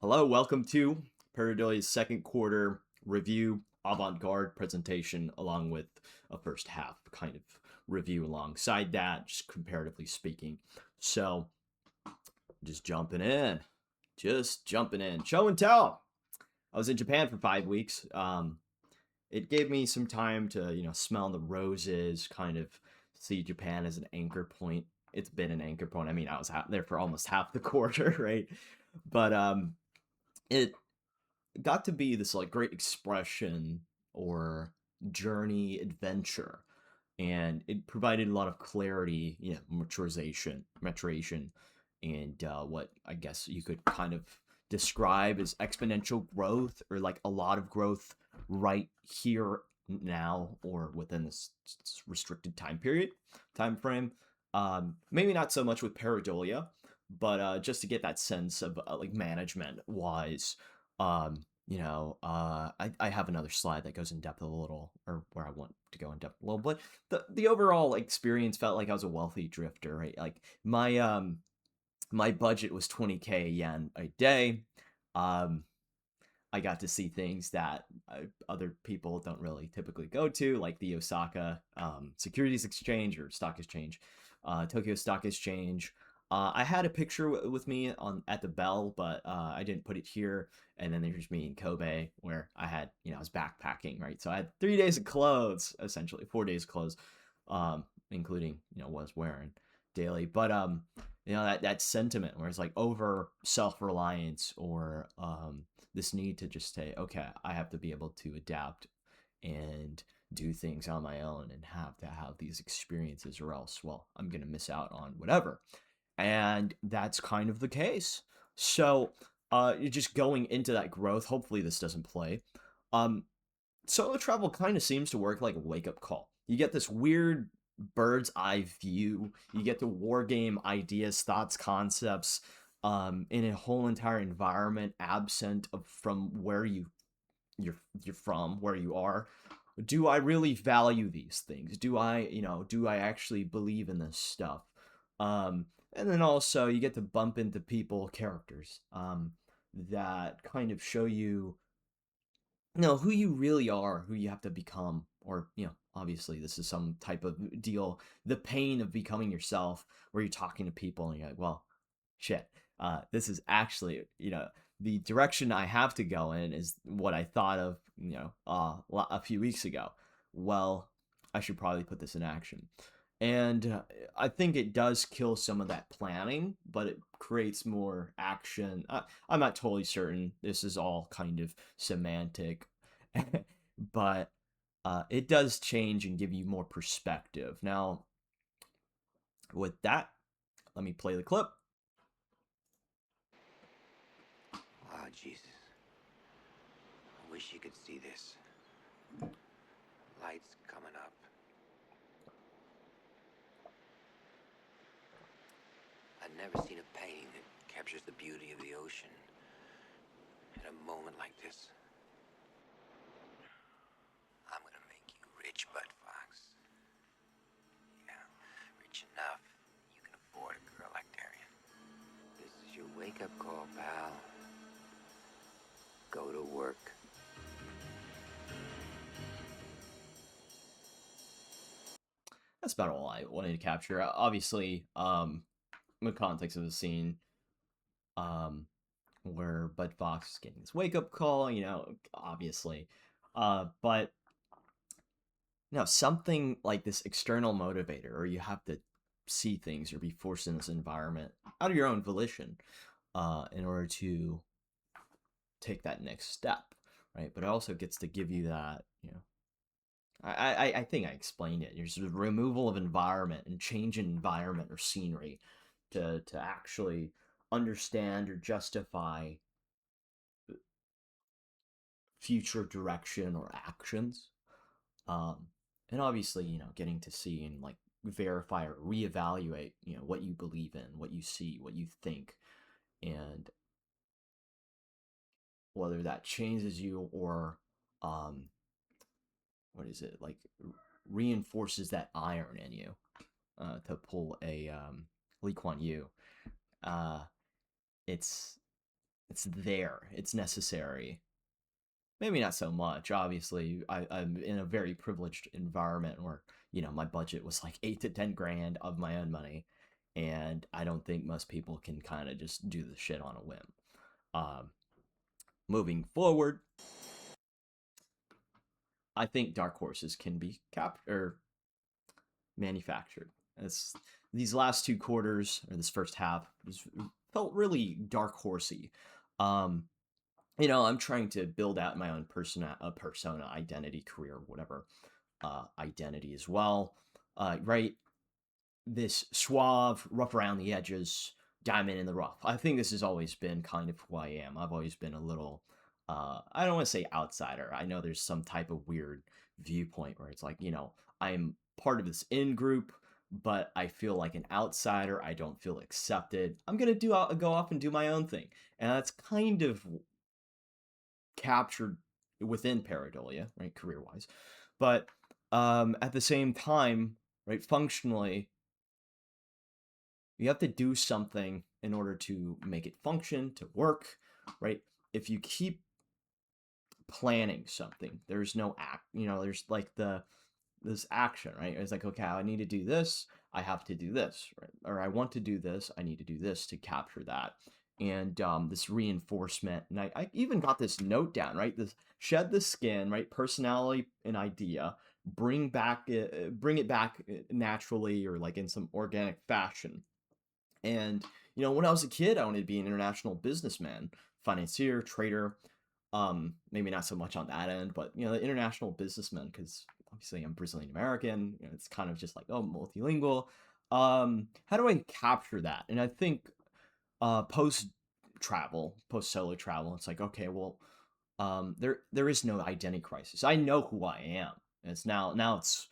Hello, welcome to Pareidolia's second quarter review avant-garde presentation, along with a first half kind of review alongside that, just comparatively speaking. So, just jumping in, show and tell. I was in Japan for 5 weeks. It gave me some time to, smell the roses, kind of see Japan as an anchor point. It's been an anchor point. I mean, I was there for almost half the quarter, right? But it got to be this like great expression or journey adventure, and it provided a lot of clarity, maturation, and what I guess you could kind of describe as exponential growth, or like a lot of growth right here now, or within this restricted time frame. Maybe not so much with Pareidolia, but just to get that sense of like management wise. I have another slide that goes in depth a little, or where I want to go in depth a little, but the overall experience felt like I was a wealthy drifter, right? Like my budget was 20k yen a day. Um, I got to see things that other people don't really typically go to, like the Osaka Securities Exchange or Stock Exchange, Tokyo Stock Exchange. I had a picture with me on at the bell, but I didn't put it here. And then there's me in Kobe, where I was backpacking, right? So I had 3 days of clothes, essentially 4 days of clothes, including what I was wearing daily. But that sentiment where it's like over self reliance, or this need to just say, okay, I have to be able to adapt and do things on my own, and have to have these experiences, or else, well, I'm going to miss out on whatever. And that's kind of the case. So, you're just going into that growth. Hopefully, this doesn't play. Um, Solo travel kind of seems to work like a wake up call. You get this weird bird's eye view. You get to war game ideas, thoughts, concepts, in a whole entire environment absent of from where you're from, where you are. Do I really value these things? Do I actually believe in this stuff? And then also you get to bump into people, characters, that kind of show you who you really are, who you have to become, or obviously this is some type of deal, the pain of becoming yourself, where you're talking to people and you're like, well, shit, this is actually, the direction I have to go in is what I thought of, a few weeks ago. Well, I should probably put this in action. And I think it does kill some of that planning, but it creates more action. I'm not totally certain. This is all kind of semantic, but it does change and give you more perspective. Now, with that, let me play the clip. Oh, Jesus. I wish you could see this. Lights coming up. I've never seen a painting that captures the beauty of the ocean at a moment like this. I'm gonna make you rich, Bud Fox. Yeah, rich enough you can afford a girl like Darian. This is your wake-up call, pal. Go to work. That's about all I wanted to capture. Obviously, in the context of the scene, um, where Bud Fox is getting this wake up call, obviously. But something like this external motivator, or you have to see things or be forced in this environment out of your own volition, in order to take that next step, right? But it also gets to give you that, I think I explained it. There's a removal of environment and change in environment or scenery to actually understand or justify future direction or actions. Um, and obviously, getting to see and like verify or reevaluate, what you believe in, what you see, what you think, and whether that changes you, or um, what is it like, reinforces that iron in you, to pull a Lee Kuan Yew. Uh, it's It's there. It's necessary. Maybe not so much. Obviously, I'm in a very privileged environment where, my budget was like 8 to 10 grand of my own money. And I don't think most people can kind of just do the shit on a whim. Um, Moving forward, I think dark horses can be or manufactured. As these last 2 quarters or this first half felt really dark horsey. Um, I'm trying to build out my own persona, identity, career, whatever identity as well. Right, this suave, rough around the edges, diamond in the rough. I think this has always been kind of who I am. I've always been a little, I don't want to say outsider. I know there's some type of weird viewpoint where it's like, I'm part of this in group, but I feel like an outsider. I don't feel accepted. I'm gonna go off and do my own thing, and that's kind of captured within Pareidolia, right, career wise. But at the same time, right, functionally, you have to do something in order to make it function, to work, right? If you keep planning something, there's no act, there's like this action, right? It's like, okay, I need to do this, I have to do this, right? Or I want to do this, I need to do this to capture that. And this reinforcement, and I even got this note down, right? This shed the skin, right? Personality and idea, bring it back naturally or like in some organic fashion. And when I was a kid, I wanted to be an international businessman, financier, trader. Maybe not so much on that end, but the international businessman, because obviously I'm Brazilian American. It's kind of just like, oh, multilingual. How do I capture that? And I think post solo travel, it's like, okay, well, there is no identity crisis. I know who I am. And it's now it's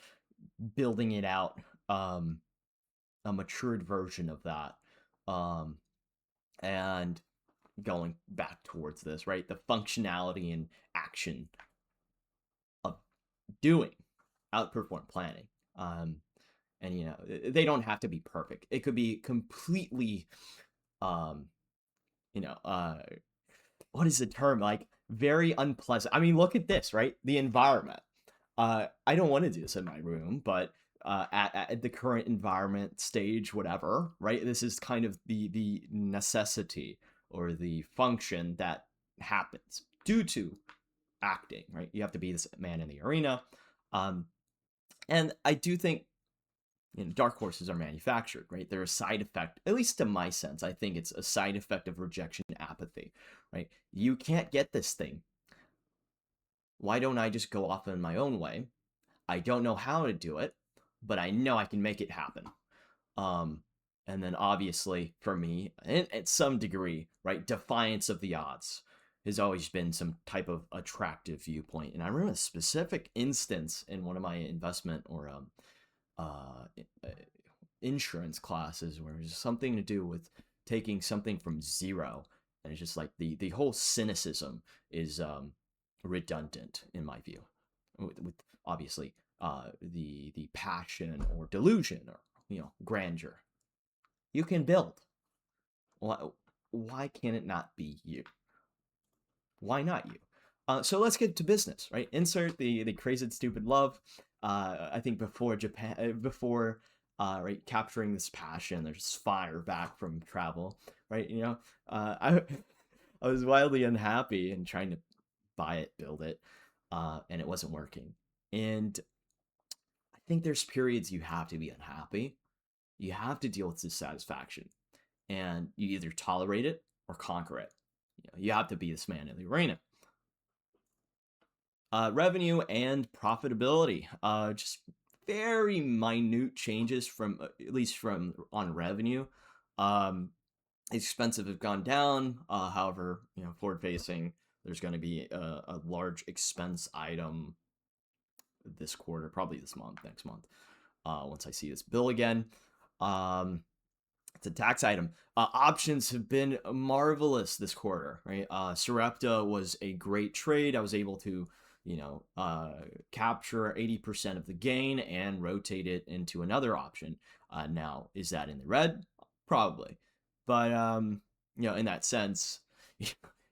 building it out. A matured version of that. Um, and going back towards this, right? The functionality and action of doing outperform planning. Um, and they don't have to be perfect. It could be completely, um, you know, uh, what is the term? Like very unpleasant. I mean, look at this, right? The environment. I don't want to do this in my room, but at the current environment stage, whatever, right? This is kind of the necessity or the function that happens due to acting, right? You have to be this man in the arena, um, and I do think dark horses are manufactured, right? They're a side effect, at least to my sense. I think it's a side effect of rejection apathy, right? You can't get this thing. Why don't I just go off in my own way? I don't know how to do it, but I know I can make it happen. Um, and then obviously for me, at some degree, right, defiance of the odds has always been some type of attractive viewpoint. And I remember a specific instance in one of my investment or uh, insurance classes where it was something to do with taking something from zero, and it's just like the whole cynicism is redundant in my view, with obviously the passion or delusion or grandeur. You can build. Why can it not be you? Why not you? So let's get to business, right? Insert the crazy stupid love. I think before Japan, before right, capturing this passion, there's fire back from travel, right? I I was wildly unhappy and trying to buy it, build it, and it wasn't working. And I think there's periods you have to be unhappy. You have to deal with dissatisfaction, and you either tolerate it or conquer it. You have to be this man in the arena. Revenue and profitability. Just very minute changes from at least from on revenue. Um, Expensive have gone down. However, forward facing, there's going to be a large expense item this quarter, probably this month, next month. Once I see this bill again. It's a tax item. Options have been marvelous this quarter, right? Sarepta was a great trade. I was able to, capture 80% of the gain and rotate it into another option. Now, is that in the red? Probably. But, in that sense,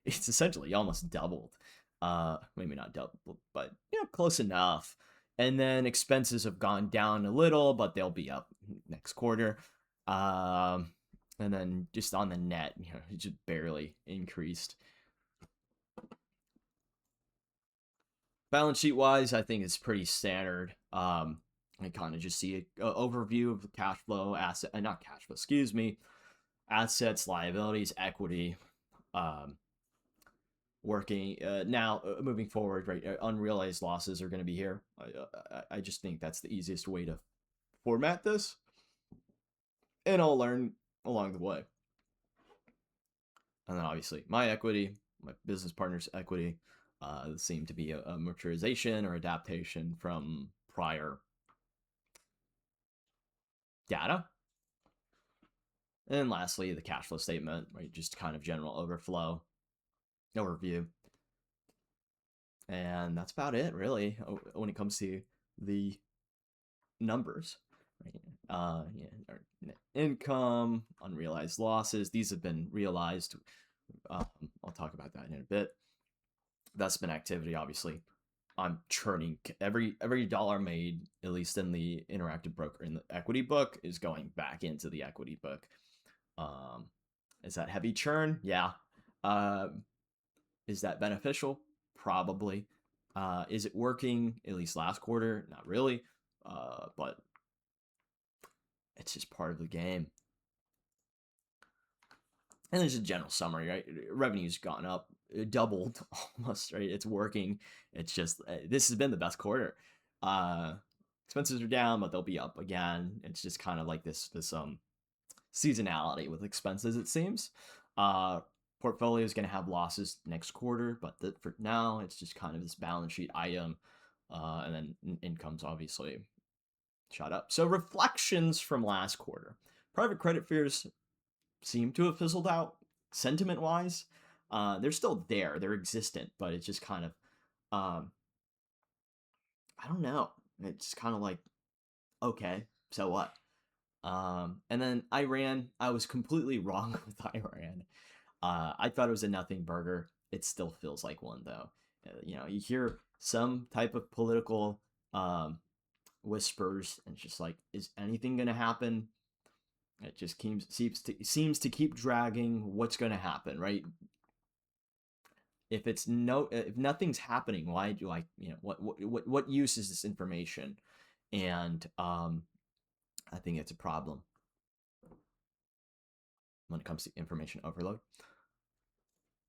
it's essentially almost doubled. Maybe not doubled, but close enough. And then expenses have gone down a little, but they'll be up next quarter. Um, and then just on the net, it just barely increased. Balance sheet wise, I think it's pretty standard. I kind of just see an overview of the cash flow, not cash flow, excuse me, assets, liabilities, equity, um, working now moving forward, right? Unrealized losses are going to be here. I just think that's the easiest way to format this, and I'll learn along the way. And then obviously my equity, my business partner's equity, seem to be a maturization or adaptation from prior data. And lastly, the cash flow statement, right? Just kind of general overview. And that's about it, really, when it comes to the numbers. Right? Our net income, unrealized losses, these have been realized. I'll talk about that in a bit. Investment activity, obviously, I'm churning every dollar made, at least in the interactive broker in the equity book, is going back into the equity book. Is that heavy churn? Yeah. Is that beneficial? Probably. Is it working? At least last quarter, not really. But it's just part of the game. And there's a general summary, right? Revenue's gone up, doubled almost, right? It's working. It's just this has been the best quarter. Expenses are down, but they'll be up again. It's just kind of like this seasonality with expenses, it seems. Portfolio is going to have losses next quarter, but for now, it's just kind of this balance sheet item. And then income's obviously shot up. So reflections from last quarter. Private credit fears seem to have fizzled out sentiment wise. They're still there, they're existent, but it's just kind of, I don't know. It's kind of like, okay, so what? And then Iran, I was completely wrong with Iran. I thought it was a nothing burger. It still feels like one though. You hear some type of political whispers, and it's just like, is anything gonna happen? It just seems to keep dragging. What's gonna happen, right? If nothing's happening, why do I what use is this information? And I think it's a problem when it comes to information overload.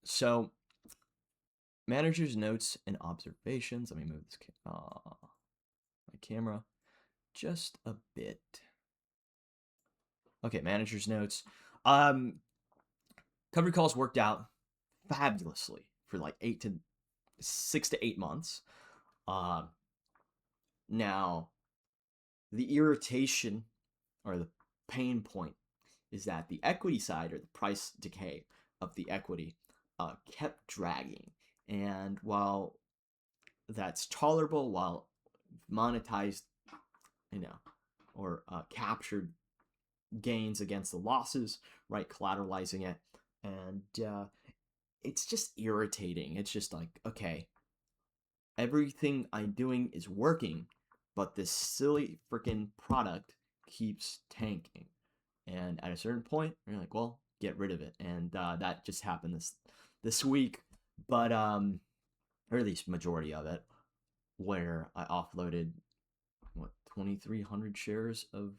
So manager's notes and observations. Let me move this my camera just a bit. Okay, manager's notes. Coverage calls worked out fabulously for like 6 to 8 months. Now, the irritation or the pain point is that the equity side, or the price decay of the equity, kept dragging. And while that's tolerable, while monetized, or captured gains against the losses, right, collateralizing it, and it's just irritating. It's just like, okay, everything I'm doing is working, but this silly freaking product keeps tanking. And at a certain point, you're like, well, get rid of it. And that just happened this week, but or at least majority of it, where I offloaded 2,300 shares of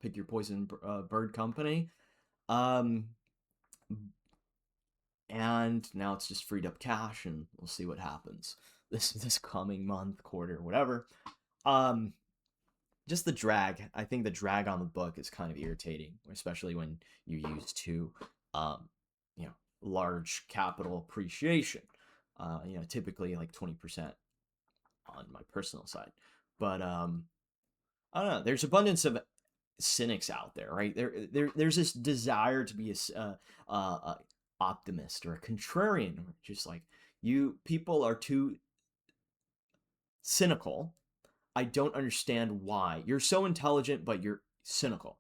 Pick Your Poison Bird Company. And now it's just freed up cash, and we'll see what happens this coming month, quarter, whatever. Just the drag. I think the drag on the book is kind of irritating, especially when you use two, large capital appreciation. Typically like 20% on my personal side, but I don't know. There's abundance of cynics out there, right? There's this desire to be a optimist or a contrarian, just like, you people are too cynical. I don't understand why. You're so intelligent, but you're cynical.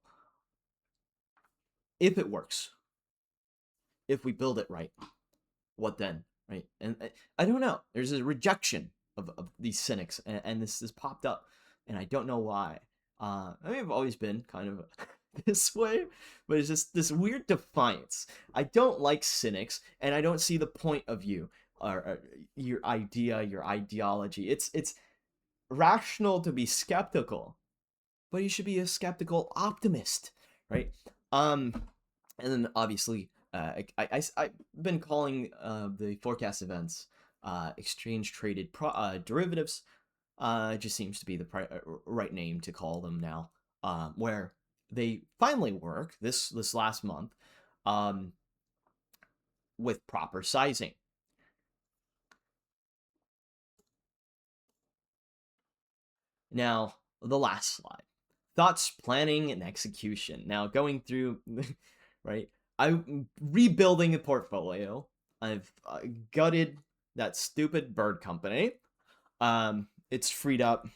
If it works, if we build it right, what then, right? And I don't know. There's a rejection of these cynics, and this has popped up, and I don't know why. I mean, I've always been kind of this way, but it's just this weird defiance. I don't like cynics, and I don't see the point of view or your idea, your ideology. It's rational to be skeptical, but you should be a skeptical optimist, right? Um, and then obviously, I've been calling the forecast events exchange traded derivatives. It just seems to be the right name to call them now. Where they finally work this last month, um, with proper sizing. Now, the last slide. Thoughts, planning, and execution. Now, going through, right, I'm rebuilding a portfolio. I've gutted that stupid bird company. It's freed up,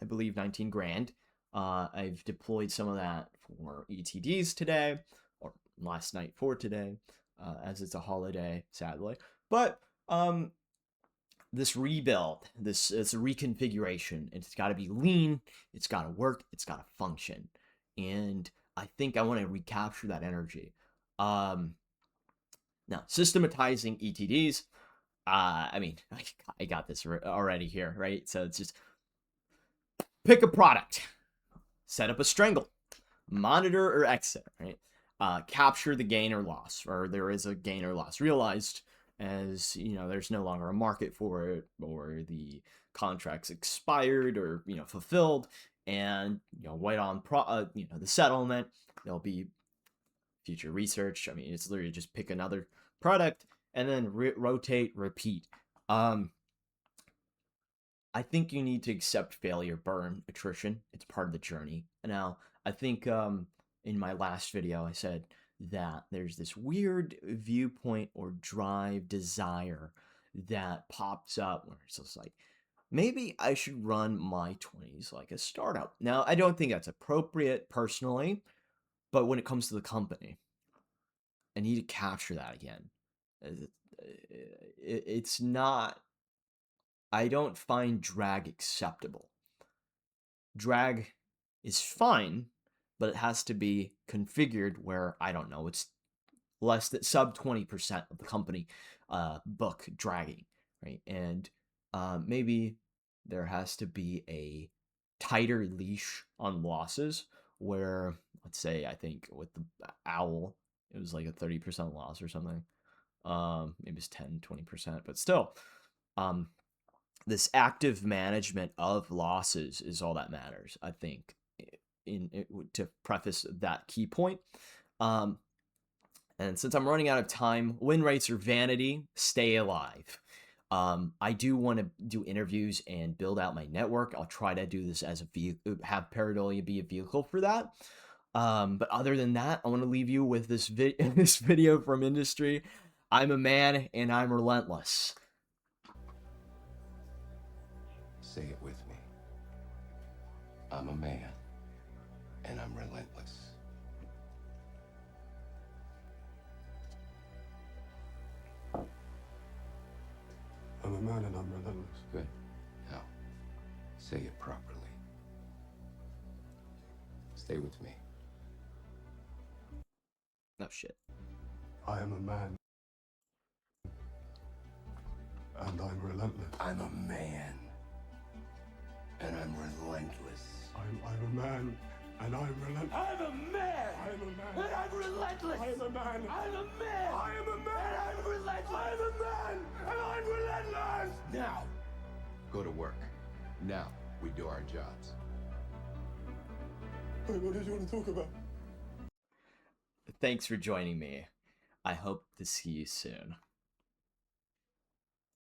I believe, 19 grand. I've deployed some of that for ETDs today, or last night for today, as it's a holiday, sadly. But this rebuild, this it's a reconfiguration. It's got to be lean. It's got to work. It's got to function. And I think I want to recapture that energy. Now, systematizing ETDs. I mean, I got this already here, right? So it's just pick a product, set up a strangle, monitor or exit, right? Capture the gain or loss, or there is a gain or loss realized, as you know, there's no longer a market for it, or the contract's expired or fulfilled, and wait on the settlement. There'll be future research. I mean, it's literally just pick another product and then rotate, repeat. I think you need to accept failure, burn, attrition. It's part of the journey. Now, I think in my last video, I said that there's this weird viewpoint or drive, desire that pops up where it's just like, maybe I should run my 20s like a startup. Now, I don't think that's appropriate personally, but when it comes to the company, I need to capture that again. It's not, I don't find drag acceptable. Drag is fine, but it has to be configured where, I don't know, it's less than sub 20% of the company book dragging, right? And maybe there has to be a tighter leash on losses where, let's say, I think with the owl, it was like a 30% loss or something. Maybe it's 10, 20%, but still, this active management of losses is all that matters, I think, to preface that key point. And since I'm running out of time, win rates are vanity, stay alive. I do want to do interviews and build out my network. I'll try to do this as a vehicle, have Pareidolia be a vehicle for that. But other than that, I want to leave you with this this video from industry. I'm a man and I'm relentless. Say it with me. I'm a man, and I'm relentless. I'm a man and I'm relentless. Good. Now, say it properly. Stay with me. Oh, shit. I am a man and I'm relentless. I'm a man, and I'm relentless. I'm a man and I'm relentless. I'm a man! I'm a man And I'm relentless! I am a man. I'm a man! I am a man. And I'm relentless! I'm a man and I'm relentless. Now, go to work. Now, we do our jobs. Wait, what did you want to talk about? Thanks for joining me. I hope to see you soon.